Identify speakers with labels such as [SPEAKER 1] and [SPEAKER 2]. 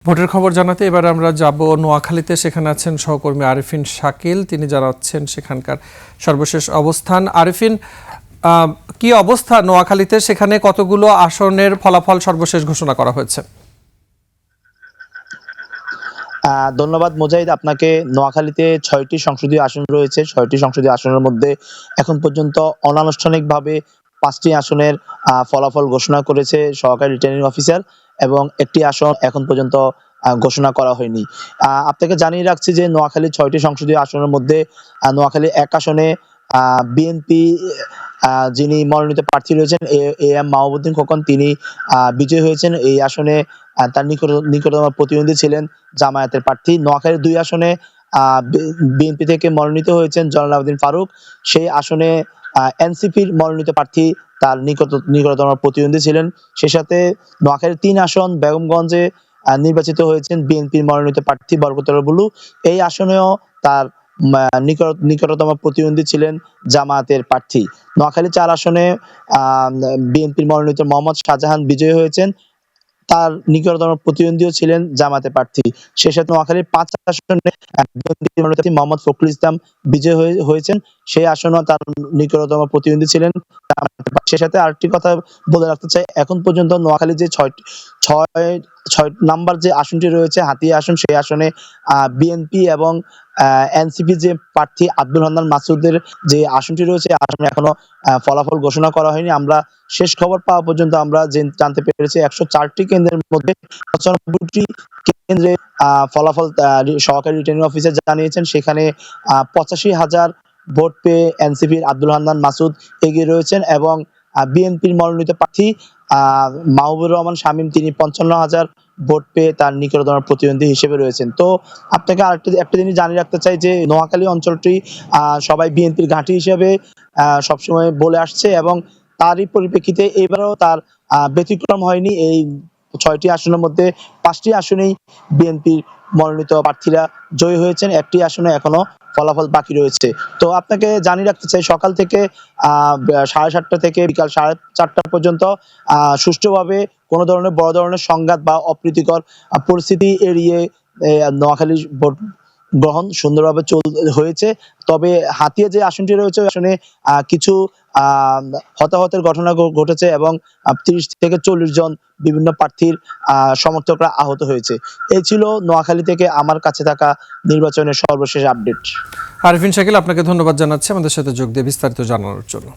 [SPEAKER 1] ভোটের খবর জানাতে এবার আমরা যাব নোয়াখালীতে। সেখানে আছেন সহকর্মী আরিফিন শাকিল, তিনি জানাচ্ছেন সেখানকার সর্বশেষ অবস্থান। আরিফিন, কি অবস্থা নোয়াখালীতে? সেখানে কতগুলো আসনের ফলাফল সর্বশেষ ঘোষণা করা হয়েছে?
[SPEAKER 2] ধন্যবাদ মুজাহিদ আপনাকে। নোয়াখালীতে ৬টি সংসদীয় আসন রয়েছে। ৬টি সংসদীয় আসনের মধ্যে এখন পর্যন্ত অনানুষ্ঠানিকভাবে ৫টি আসনের ফলাফল ঘোষণা করেছে সহকারী রিটার্নিং অফিসার, এবং একটি আসন এখন পর্যন্ত ঘোষণা করা হয়নি। আপনাকে জানিয়ে রাখছি যে নোয়াখালী ৬টি সংসদীয় আসনের মধ্যে নোয়াখালী ১ আসনে বিএনপি যিনি মনোনীত প্রার্থী রয়েছেন এ এম মাহবুবউদ্দিন খোকন, তিনি বিজয়ী হয়েছেন। এই আসনে তার নিকটতম প্রতিদ্বন্দ্বী ছিলেন জামায়াতের প্রার্থী। নোয়াখালীর ২ আসনে বিএনপি থেকে মনোনীত হয়েছেন জয়নাল আবেদীন ফারুক। সেই আসনে এনসিপির মনোনীত প্রার্থী তার নিকটতম প্রতিদ্বন্দ্বী ছিলেন। সেই সাথে নোয়াখালীর ৩ আসন বেগমগঞ্জে নির্বাচিত হয়েছেন বিএনপির মনোনীত প্রার্থী বরকতুল্লাহ বুলু। এই আসনেও তার নিকটতম প্রতিদ্বন্দ্বী ছিলেন জামায়াতের প্রার্থী। নোয়াখালী ৪ আসনে বিএনপির মনোনীত মোহাম্মদ শাহজাহান বিজয়ী হয়েছেন, তার নিকটতম প্রতিদ্বন্দ্বীও ছিলেন জামায়াতের প্রার্থী। সেই সাথে নোয়াখালীর ৫ আসনে বিএনপির মনোনীত মোহাম্মদ ফখরুল ইসলাম বিজয়ী হয়েছেন, সেই আসনেও তার নিকটতম প্রতিদ্বন্দ্বী ছিলেন জামায়াতের প্রার্থী। সেই সাথে আরেকটি কথা বলে রাখতে চাই, এখন পর্যন্ত নোয়াখালীর যে ৬ নাম্বার যে আসনটি রয়েছে হাতিয়া আসন, সেই আসনে বিএনপি এবং এনসিপি যে প্রার্থী আব্দুল হান্নান মাসুদের যে আসনটি রয়েছে, আসনে এখনো ফলাফল ঘোষণা করা হয়নি। আমরা শেষ খবর পাওয়া পর্যন্ত আমরা জানতে পেরেছি ১০৪টি কেন্দ্রের মধ্যে ৯৫টি কেন্দ্রে ফলাফল সহকারী রিটার্নিং অফিসার জানিয়েছেন। সেখানে ৮৫,০০০ ভোট পেয়ে এনসিপির আব্দুল হান্নান মাসুদ এগিয়ে রয়েছেন, এবং বিএনপির মনোনীত প্রার্থী মাহবুবুর রহমান শামীম, তিনি ৫৫,০০০ ভোট পেয়ে তার নিকটতম প্রতিদ্বন্দ্বী হিসেবে রয়েছেন। তো আপনাকে একটা জিনিস জানিয়ে রাখতে চাই যে নোয়াখালী অঞ্চলটি সবাই বিএনপির ঘাঁটি হিসেবে সবসময় বলে আসছে, এবং তারই পরিপ্রেক্ষিতে এবারও তার ব্যতিক্রম হয়নি। এই ৬টি আসনের মধ্যে ৫টি আসনেই বিএনপির মনোনীত প্রার্থীরা জয়ী হয়েছেন, একটি আসনে এখনো ফলাফল বাকি রয়েছে। তো আপনাকে জানিয়ে রাখতে চাই, সকাল থেকে ৭:৩০ থেকে বিকাল ৪:৩০ পর্যন্ত সুষ্ঠুভাবে কোনো ধরনের বড় ধরনের সংঘাত বা অপ্রীতিকর পরিস্থিতি এড়িয়ে নোয়াখালী ভোট গ্রহণ সুন্দরভাবে হয়েছে। তবে হাতিয়া যে আসনটি রয়েছে, আসনে কিছু হতাহতের ঘটনা ঘটেছে, এবং ৩০ থেকে ৪০ জন বিভিন্ন প্রার্থীর সমর্থকরা আহত হয়েছে। এই ছিল নোয়াখালী থেকে আমার কাছে থাকা নির্বাচনের সর্বশেষ আপডেট।
[SPEAKER 1] আরিফিন শাকিল, আপনাকে ধন্যবাদ জানাচ্ছি আমাদের সাথে যোগ দিয়ে বিস্তারিত জানানোর জন্য।